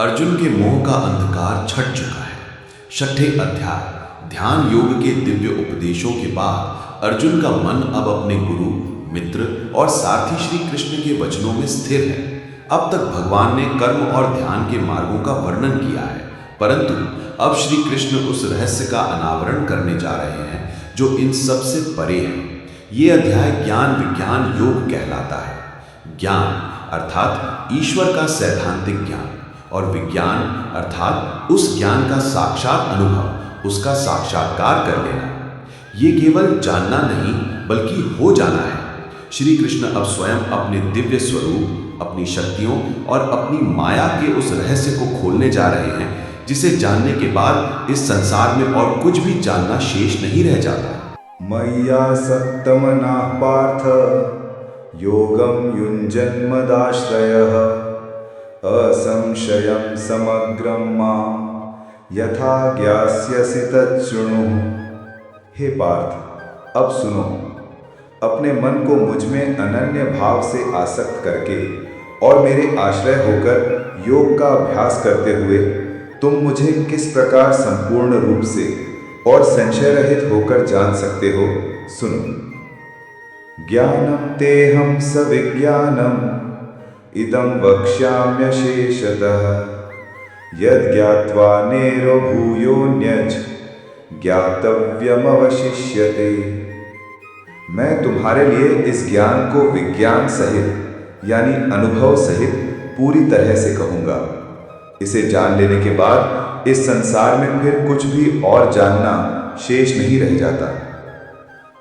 अर्जुन के मोह का अंधकार छट चुका है। छठे अध्याय ध्यान योग के दिव्य उपदेशों के बाद अर्जुन का मन अब अपने गुरु, मित्र और सारथी श्री कृष्ण के वचनों में स्थिर है। अब तक भगवान ने कर्म और ध्यान के मार्गों का वर्णन किया है, परंतु अब श्री कृष्ण उस रहस्य का अनावरण करने जा रहे हैं जो इन सब से परे है। ये अध्याय ज्ञान विज्ञान योग कहलाता है। ज्ञान अर्थात ईश्वर का सैद्धांतिक ज्ञान और विज्ञान अर्थात उस ज्ञान का साक्षात अनुभव, उसका साक्षात्कार कर लेना। ये केवल जानना नहीं बल्कि हो जाना है। श्री कृष्ण अब स्वयं अपने दिव्य स्वरूप, अपनी शक्तियों और अपनी माया के उस रहस्य को खोलने जा रहे हैं जिसे जानने के बाद इस संसार में और कुछ भी जानना शेष नहीं रह जाता। मय्यासक्तमनः पार्थ योगं युञ्जन्मदाश्रयः असंशयं समग्रं मां यथा ज्ञास्यसि तच्छृणु। हे पार्थ, अब सुनो। अपने मन को मुझ में अनन्य भाव से आसक्त करके और मेरे आश्रय होकर योग का अभ्यास करते हुए तुम मुझे किस प्रकार संपूर्ण रूप से और संशय रहित होकर जान सकते हो, सुनो। ज्ञानम तेहम सविज्ञानम इदं वक्ष्याम्यशेषतः यद् ज्ञात्वा नेरो भूयोऽन्यच् ज्ञातव्यमवशिष्यते। मैं तुम्हारे लिए इस ज्ञान को विज्ञान सहित यानी अनुभव सहित पूरी तरह से कहूँगा। इसे जान लेने के बाद इस संसार में फिर कुछ भी और जानना शेष नहीं रह जाता।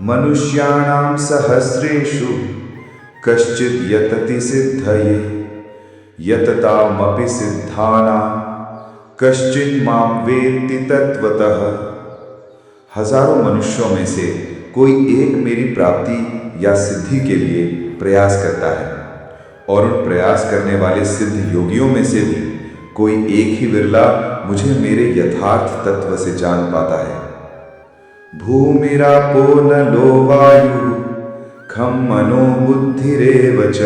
मनुष्याणां सहस्रेषु कश्चिद् यतति सिद्धये यततामपि सिद्धानां कश्चिन् मां वेत्ति तत्वतः। हजारों मनुष्यों में से कोई एक मेरी प्राप्ति या सिद्धि के लिए प्रयास करता है और उन प्रयास करने वाले सिद्ध योगियों में से भी कोई एक ही विरला मुझे मेरे यथार्थ तत्व से जान पाता है। भूमिरापो नलो वायु खं मनो बुद्धिरेव च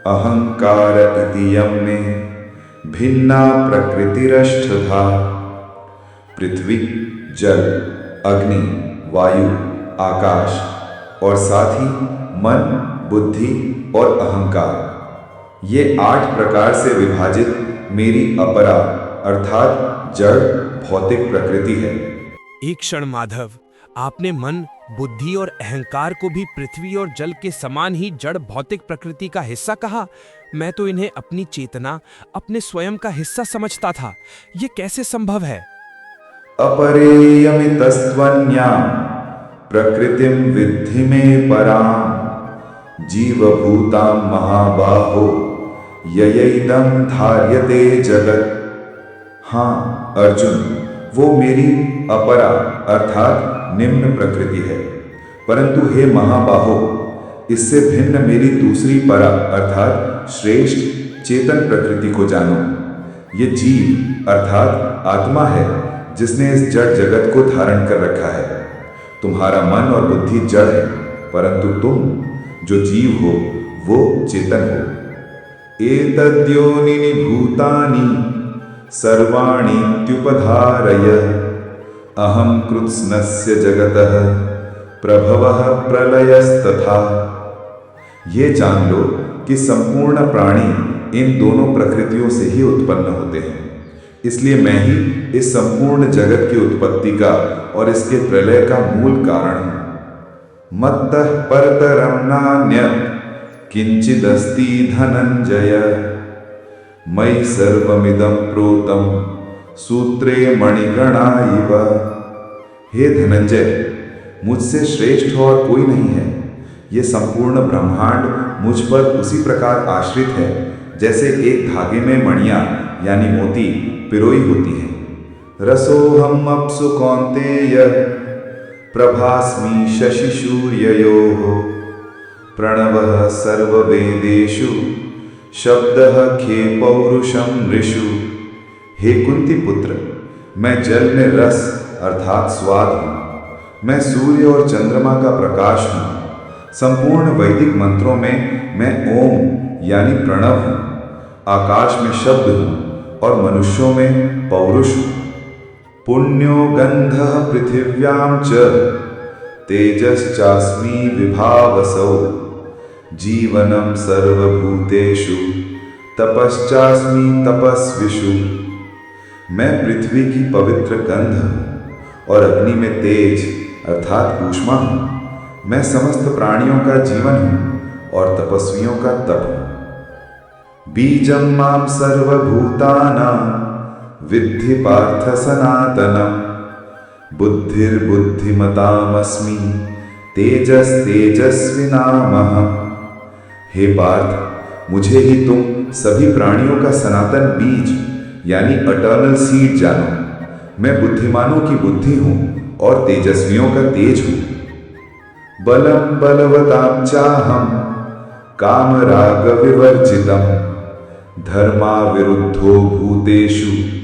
अहंकार इति यं मे भिन्ना प्रकृतिरष्टधा। पृथ्वी, जल, अग्नि, वायु, आकाश और साथ ही मन, बुद्धि और अहंकार, ये 8 प्रकार से विभाजित मेरी अपरा अर्थात जड़ भौतिक प्रकृति है। एक क्षण माधव, आपने मन, बुद्धि और अहंकार को भी पृथ्वी और जल के समान ही जड़ भौतिक प्रकृति का हिस्सा कहा। मैं तो इन्हें अपनी चेतना, अपने स्वयं का हिस्सा समझता था। ये कैसे संभव है? अपरेयमितस्त्वन्यां प्रकृतिं विद्धि मे परां जीवभूतां महाबाहो ययैदं धार्यते जगत्। हाँ अर्जुन, वो मेरी अपरा अर्थात निम्न प्रकृति है, परंतु हे महाबाहो, इससे भिन्न मेरी दूसरी परा अर्थात श्रेष्ठ चेतन प्रकृति को जानो। ये जीव अर्थात आत्मा है जिसने इस जड़ जगत को धारण कर रखा है। तुम्हारा मन और बुद्धि जड़ है, परंतु तुम जो जीव हो वो चेतन हो। एतद्योनिनि भूतानि सर्वाणीत्युपधारय अहं कृत्स्नस्य जगतः प्रभवः प्रलयस्तथा। ये जान लो कि संपूर्ण प्राणी इन दोनों प्रकृतियों से ही उत्पन्न होते हैं, इसलिए मैं ही इस संपूर्ण जगत की उत्पत्ति का और इसके प्रलय का मूल कारण हूं। मत्तः परतरं नान्यत् किंचिदस्ति धनंजय मयि सर्वमिदं प्रोतं सूत्रे मणिगणा इव। हे धनंजय, मुझसे श्रेष्ठ और कोई नहीं है। ये संपूर्ण ब्रह्मांड मुझ पर उसी प्रकार आश्रित है जैसे एक धागे में मणियां यानी मोती पिरोई होती हैं। रसोहम अप्सु कौन्तेय प्रभास्मि शशि सूर्ययोः प्रणवः सर्ववेदेषु शब्दः खे पौरुषं ऋषु। हे कुंती पुत्र, मैं जल में रस अर्थात स्वाद हूँ। मैं सूर्य और चंद्रमा का प्रकाश हूँ। संपूर्ण वैदिक मंत्रों में मैं ओम यानी प्रणव हूँ। आकाश में शब्द हूँ और मनुष्यों में पौरुष हूं। पुण्यो गंधः पृथिव्यां च तेजश्चास्मि विभावसौ जीवनं सर्वभूतेषु तपश्चास्मि तपस्विषु। मैं पृथ्वी की पवित्र गंध हूं और अग्नि में तेज अर्थात ऊष्मा हूं। मैं समस्त प्राणियों का जीवन हूं और तपस्वियों का तप हूं। बीजं मां सर्वभूतानां विद्धि पार्थ सनातनम् बुद्धिर्बुद्धिमतामस्मि तेजस्तेजस्विनामहम्। हे पार्थ, मुझे ही तुम सभी प्राणियों का सनातन बीज यानी अटर्नल सीड जानो। मैं बुद्धिमानों की बुद्धि हूं और तेजस्वियों का तेज हूं। बलम बलवतां चाहम कामराग विवर्जितम धर्मा विरुद्धो भूतेषु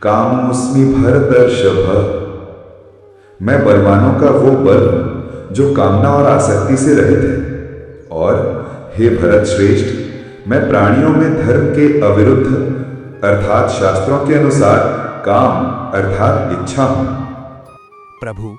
कामोस्मि भरतर्षभ। मैं बलवानों का वो बल हूं जो कामना और आसक्ति से रहित है। और हे भरत श्रेष्ठ, मैं प्राणियों में धर्म के अविरुद्ध अर्थात शास्त्रों के अनुसार काम अर्थात इच्छा हूं। प्रभु,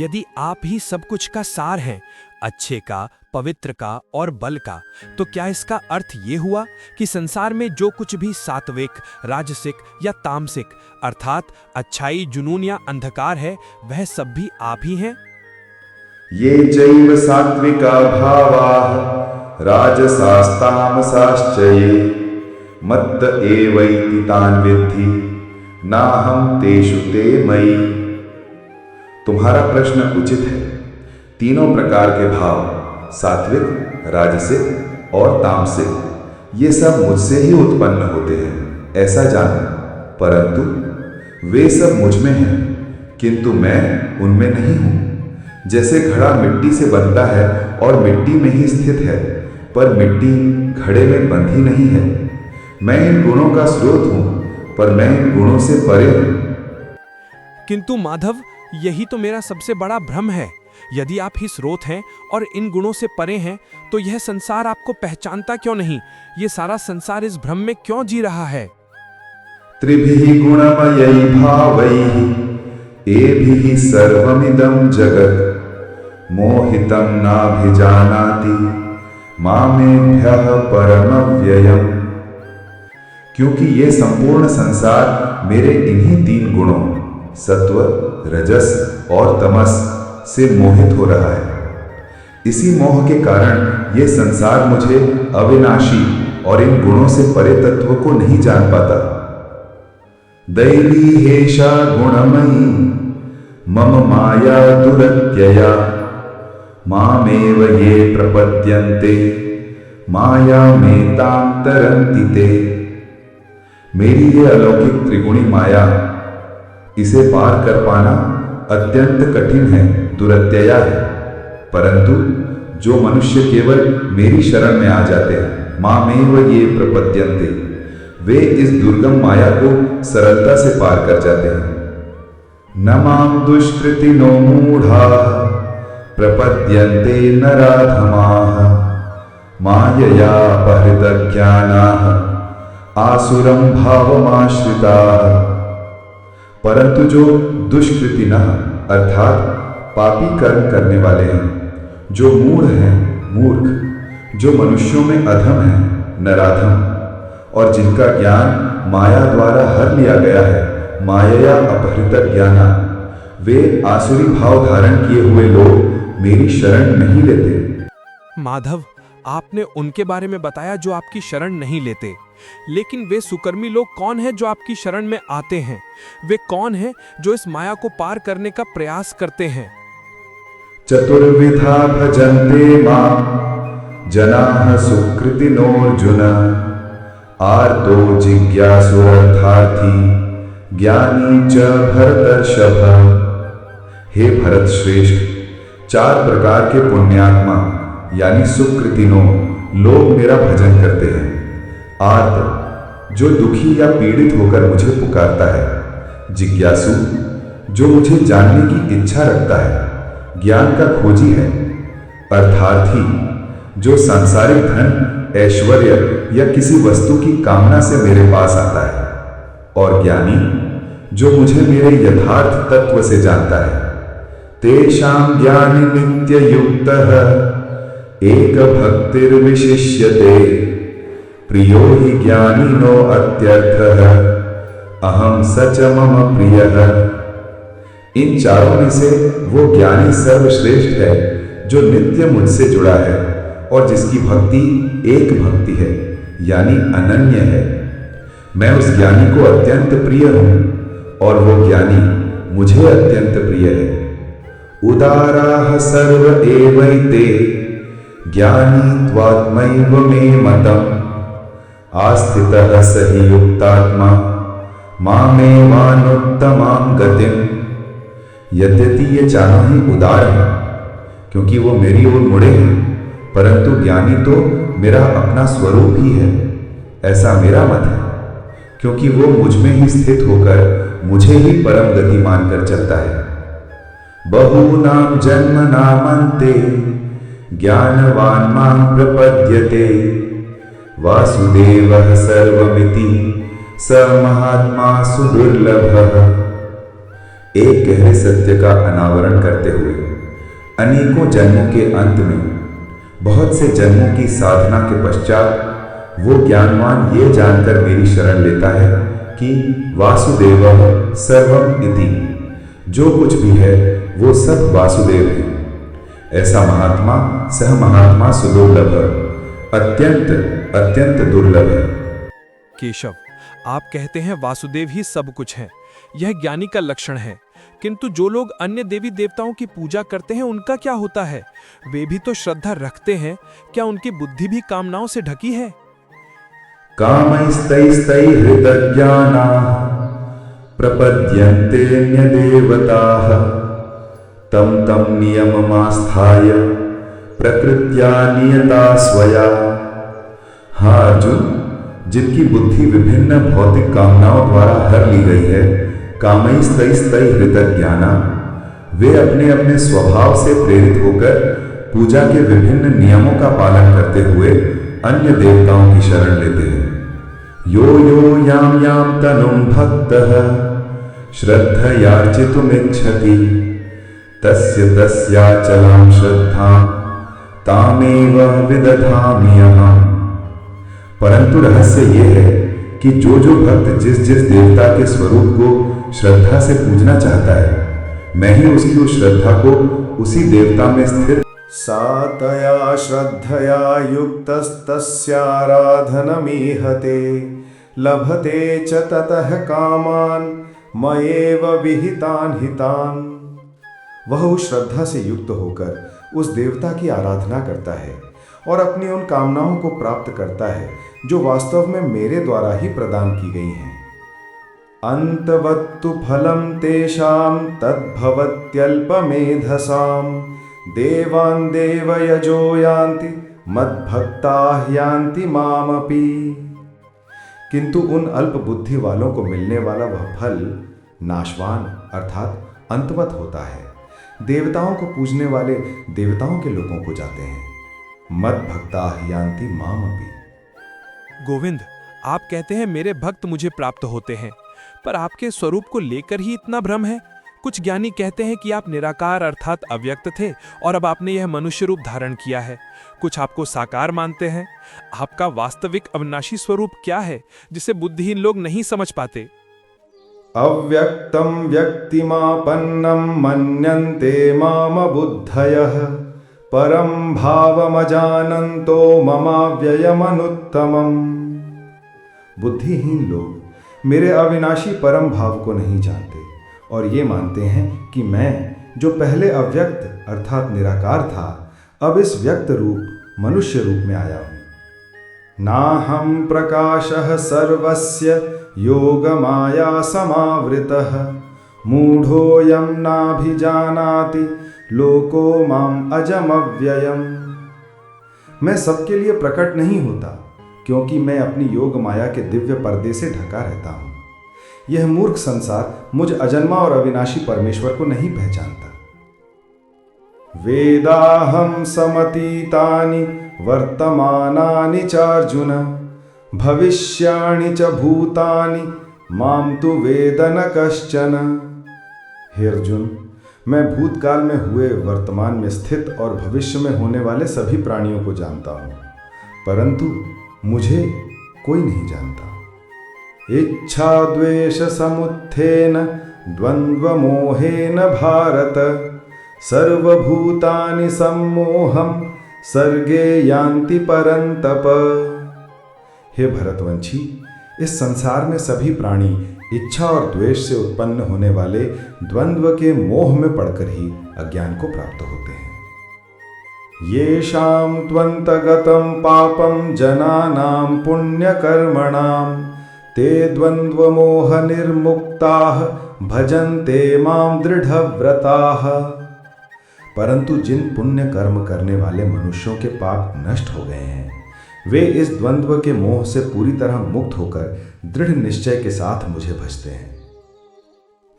यदि आप ही सब कुछ का सार हैं, अच्छे का, पवित्र का और बल का, तो क्या इसका अर्थ ये हुआ कि संसार में जो कुछ भी सात्विक, राजसिक या तामसिक अर्थात अच्छाई, जुनून या अंधकार है, वह सब भी आप ही हैं? ये चैव सात्विका भावाः राजसास्तामसाश्च ये मत्त एवैति तान् विद्धि नाहं तेषु ते मयि। तुम्हारा प्रश्न उचित है। तीनों प्रकार के भाव सात्विक, राजसिक और तामसिक, ये सब मुझसे ही उत्पन्न होते हैं, ऐसा जानो। परंतु वे सब मुझ में हैं, किंतु मैं उनमें नहीं हूं। जैसे घड़ा मिट्टी से बनता है और मिट्टी में ही स्थित है, पर मिट्टी घड़े में बंधी नहीं है। मैं इन गुणों का स्रोत हूं, पर मैं इन गुणों से परे हूं। किंतु माधव, यही तो मेरा सबसे बड़ा भ्रम है। यदि आप ही स्रोत हैं और इन गुणों से परे हैं, तो यह संसार आपको पहचानता क्यों नहीं? ये सारा संसार इस भ्रम में क्यों जी रहा है? त्रिभिः गुणमयै भावैः एभिः सर्वमिदं जगत् मोहितं नाभिजानाति मामेभ्यः परमव्ययम्। क्योंकि ये संपूर्ण संसार मेरे इन्हीं तीन गुणों सत्व, रजस और तमस से मोहित हो रहा है। इसी मोह के कारण ये संसार मुझे अविनाशी और इन गुणों से परे तत्व को नहीं जान पाता। दैवी हेषा गुणमयी मम माया दुरत्यया मामेव ये प्रपद्यन्ते मायामेतां तरन्ति ते। मेरी ये अलौकिक त्रिगुणी माया, इसे पार कर पाना अत्यंत कठिन है, दुरत्यया है। परंतु जो मनुष्य केवल मेरी शरण में आ जाते हैं, मामेव ये प्रपद्यन्ते, वे इस दुर्गम माया को सरलता से पार कर जाते हैं। न मां दुष्कृतिनो मूढ़ाः प्रपद्यन्ते नराधमाः मायया अपहृतज्ञानाः आसुरं भावमाश्रिताः। परंतु जो दुष्कृतिनः अर्थात पापी कर्म करने वाले हैं, जो मूढ़ हैं, मूर्ख, जो मनुष्यों में अधम हैं, नराधम, और जिनका ज्ञान माया द्वारा हर लिया गया है, मायया अपहृत ज्ञाना, वे आसुरी भाव धारण किए हुए लोग मेरी शरण नहीं लेते। माधव, आपने उनके बारे में बताया जो आपकी शरण नहीं लेते, लेकिन वे सुकर्मी लोग कौन हैं जो आपकी शरण में आते हैं? वे कौन हैं जो इस माया को पार करने का प्रयास करते हैं? चतुर्विधा भजन्ते मां जनाः सुकृतिनोऽर्जुन आर्तो जिज्ञासुरर्थार्थी ज्ञानी च भरतर्षभ। हे भरत श्रेष्ठ, चार प्रकार के पुण्यात्मा यानी सुकृतिनों लोग मेरा भजन करते हैं। आर्त, जो दुखी या पीड़ित होकर मुझे पुकारता है। जिज्ञासु, जो मुझे जानने की इच्छा रखता है, ज्ञान का खोजी है। अर्थार्थी, जो सांसारिक धन, ऐश्वर्य या किसी वस्तु की कामना से मेरे पास आता है। और ज्ञानी जो मुझे मेरे यथार्थ तत्व से जानता है, तेषां ज्ञानी नित्य युक्तः एक भक्तिर्विशिष्यते प्रियो हि ज्ञानिनो अत्यर्थः अहम सच मम प्रियः। इन चारों में से वो ज्ञानी सर्वश्रेष्ठ है जो नित्य मुझसे जुड़ा है और जिसकी भक्ति एक भक्ति है, यानी अनन्य है। मैं उस ज्ञानी को अत्यंत प्रिय हूं और वो ज्ञानी मुझे अत्यंत प्रिय है। उदाराः सर्व एवैते ज्ञानी त्वात्मैव मे मतम् आस्थितः स हि युक्तात्मा मामेवानुत्तमां गतिम्। यद्यपि ये चारों ही उदार हैं क्योंकि वो मेरी ओर मुड़े हैं, परंतु ज्ञानी तो मेरा अपना स्वरूप ही है, ऐसा मेरा मत है, क्योंकि वो मुझ में ही स्थित होकर मुझे ही परम गति मानकर चलता है। बहूनां जन्मनामन्ते ज्ञानवान् मां प्रपद्यते वासुदेवः सर्वमिति स महात्मा सुदुर्लभः। एक गहरे सत्य का अनावरण करते हुए अनेकों जन्मों के अंत में बहुत से जन्मों की साधना के पश्चात वो ज्ञानवान ये जानकर मेरी शरण लेता है कि वासुदेव सर्वम इति, जो कुछ भी है वो सब वासुदेव है। ऐसा महात्मा सह महात्मा सुदुर्लभ, अत्यंत अत्यंत दुर्लभ है। केशव, आप कहते हैं वासुदेव ही सब कुछ है, यह ज्ञानी का लक्षण है, किंतु जो लोग अन्य देवी देवताओं की पूजा करते हैं उनका क्या होता है? वे भी तो श्रद्धा रखते हैं, क्या उनकी बुद्धि भी कामनाओं से ढकी है? कामैस्तैस्तैहृतज्ञानाः प्रपद्यन्तेऽन्यदेवताः तं तं नियममास्थाय प्रकृत्या नियता स्वया। हाँ अर्जुन, जिनकी बुद्धि विभिन्न भौतिक कामनाओं द्वारा हर ली गई है, कामैस्तैस्तैहृतज्ञाना, वे अपने अपने स्वभाव से प्रेरित होकर पूजा के विभिन्न नियमों का पालन करते हुए अन्य देवताओं की शरण लेते हैं। यो यो यां यां तनुं भक्तः श्रद्धयार्चितुमिच्छति तस्य तस्याचलां श्रद्धां तामेव विदधामि अहम्। परंतु रहस्य ये है कि जो भक्त जिस जिस देवता के स्वरूप को श्रद्धा से पूजना चाहता है, मैं ही उसकी उस श्रद्धा को उसी देवता में स्थिर सातया श्रद्धया युक्तस्तस्याराधनमीहते लभते च ततः कामान् मयेव विहितान् हितान्। वह उस श्रद्धा से युक्त होकर उस देवता की आराधना करता है और अपनी उन कामनाओं को प्राप्त करता है जो वास्तव में मेरे द्वारा ही प्रदान की गई हैं। अंतवत्तु फलं तेषां तद्भवत्यल्पमेधसां देवान् देवयजो यान्ति मद्भक्ताः यान्ति मामपि। किंतु उन अल्प बुद्धि वालों को मिलने वाला वह फल नाशवान अर्थात अंतवत होता है, देवताओं को पूजने वाले देवताओं के लोगों को जाते हैं। मद्भक्ताः यान्ति मामपि। गोविंद, आप कहते हैं मेरे भक्त मुझे प्राप्त होते हैं, पर आपके स्वरूप को लेकर ही इतना भ्रम है। कुछ ज्ञानी कहते हैं कि आप निराकार अर्थात अव्यक्त थे और अब आपने यह मनुष्य रूप धारण किया है। कुछ आपको साकार मानते हैं। आपका वास्तविक अविनाशी स्वरूप क्या है जिसे बुद्धिहीन लोग नहीं समझ पाते? अव्यक्तं व्यक्तिमापन्नं मन्यन्ते माम बुद्धयः परं भावमजानन्तो ममाव्ययमनुत्तमम्। बुद्धिहीन लोग मेरे अविनाशी परम भाव को नहीं जानते और ये मानते हैं कि मैं जो पहले अव्यक्त अर्थात निराकार था, अब इस व्यक्त रूप मनुष्य रूप में आया हूं। नाहं प्रकाशः सर्वस्य योगमाया समावृतः मूढ़ोऽयं नाभिजानाति लोको माम अजमव्ययम्। मैं सबके लिए प्रकट नहीं होता क्योंकि मैं अपनी योग माया के दिव्य पर्दे से ढका रहता हूं। यह मूर्ख संसार मुझ अजन्मा और अविनाशी परमेश्वर को नहीं पहचानता। वेदाहं समतीतानि वर्तमानानि चार्जुन भविष्याणि च भूतानि माम तु वेद न कश्चन। हे अर्जुन, मैं भूतकाल में हुए, वर्तमान में स्थित और भविष्य में होने वाले सभी प्राणियों को जानता हूँ, परंतु मुझे कोई नहीं जानता। इच्छा द्वेष समुत्थेन द्वंद्व मोहेन भारत, सर्वभूतानि सम्मोहम सर्गे यान्ति परंतप। हे भरतवंशी, इस संसार में सभी प्राणी इच्छा और द्वेष से उत्पन्न होने वाले द्वंद्व के मोह में पड़कर ही अज्ञान को प्राप्त होते हैं। येषां त्वन्तगतं पापं जनानां पुण्यकर्मणां ते द्वंद्व मोह निर्मुक्ताः भजन्ते मां दृढ़व्रताः। परंतु जिन पुण्य कर्म करने वाले मनुष्यों के पाप नष्ट हो गए हैं, वे इस द्वंद्व के मोह से पूरी तरह मुक्त होकर दृढ़ निश्चय के साथ मुझे भजते हैं।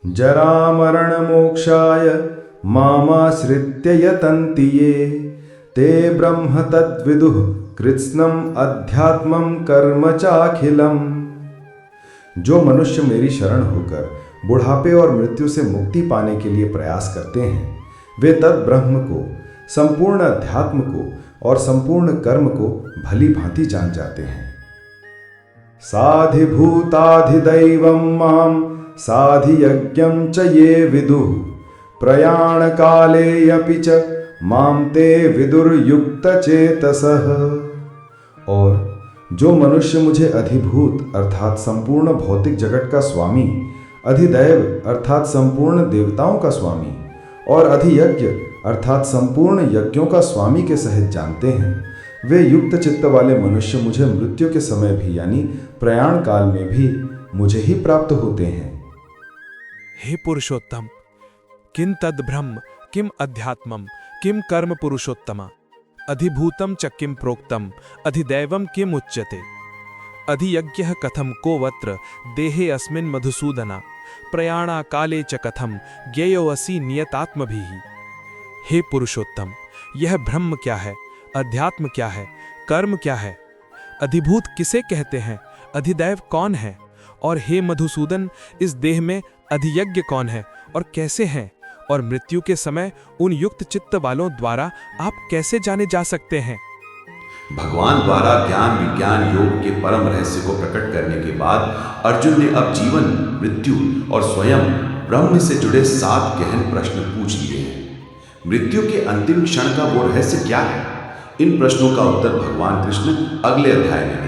जरा मरण मोक्षाय मामाश्रित्य यतन्ति ये, ते ब्रह्म तद्विदुः कृत्स्नम् अध्यात्मं कर्म चाखिलम्। जो मनुष्य मेरी शरण होकर बुढ़ापे और मृत्यु से मुक्ति पाने के लिए प्रयास करते हैं, वे तद ब्रह्म को, संपूर्ण अध्यात्म को और संपूर्ण कर्म को भली भांति जान जाते हैं। साधिभूताधिदैवं मां साधियज्ञं च ये विदुः, प्रयाण काले अपि च मां ते विदुर्युक्तचेतसः। और जो मनुष्य मुझे अधिभूत अर्थात संपूर्ण भौतिक जगत का स्वामी, अधिदैव अर्थात संपूर्ण देवताओं का स्वामी और अधियज्ञ अर्थात संपूर्ण यज्ञों का स्वामी के सहित जानते हैं, वे युक्त चित्त वाले मनुष्य मुझे मृत्यु के समय भी यानी प्रयाण काल में भी मुझे ही प्राप्त होते हैं। हे पुरुषोत्तम, किं तद ब्रह्म किम अध्यात्मम किम कर्म पुरुषोत्तमा, अधिभूतम च किम प्रोक्तम अधिदैवम किम उच्यते, अधियज्ञः कथम को वत्र देहे अस्मिन् मधुसूदना, प्रयाणा काले च कथम ज्ञेयो असि नियतात्मभिः। हे पुरुषोत्तम, यह ब्रह्म क्या है, अध्यात्म क्या है, कर्म क्या है, अधिभूत किसे कहते हैं, अधिदैव कौन है, और हे मधुसूदन, इस देह में अधियज्ञ कौन है और कैसे हैं, और मृत्यु के समय उन युक्त चित्त वालों द्वारा आप कैसे जाने जा सकते हैं। भगवान द्वारा ज्ञान विज्ञान योग के परम रहस्य को प्रकट करने के बाद अर्जुन ने अब जीवन, मृत्यु और स्वयं ब्रह्म से जुड़े 7 गहन प्रश्न पूछ लिए हैं। मृत्यु के अंतिम क्षण का वो रहस्य क्या है? इन प्रश्नों का उत्तर भगवान कृष्ण अगले अध्याय में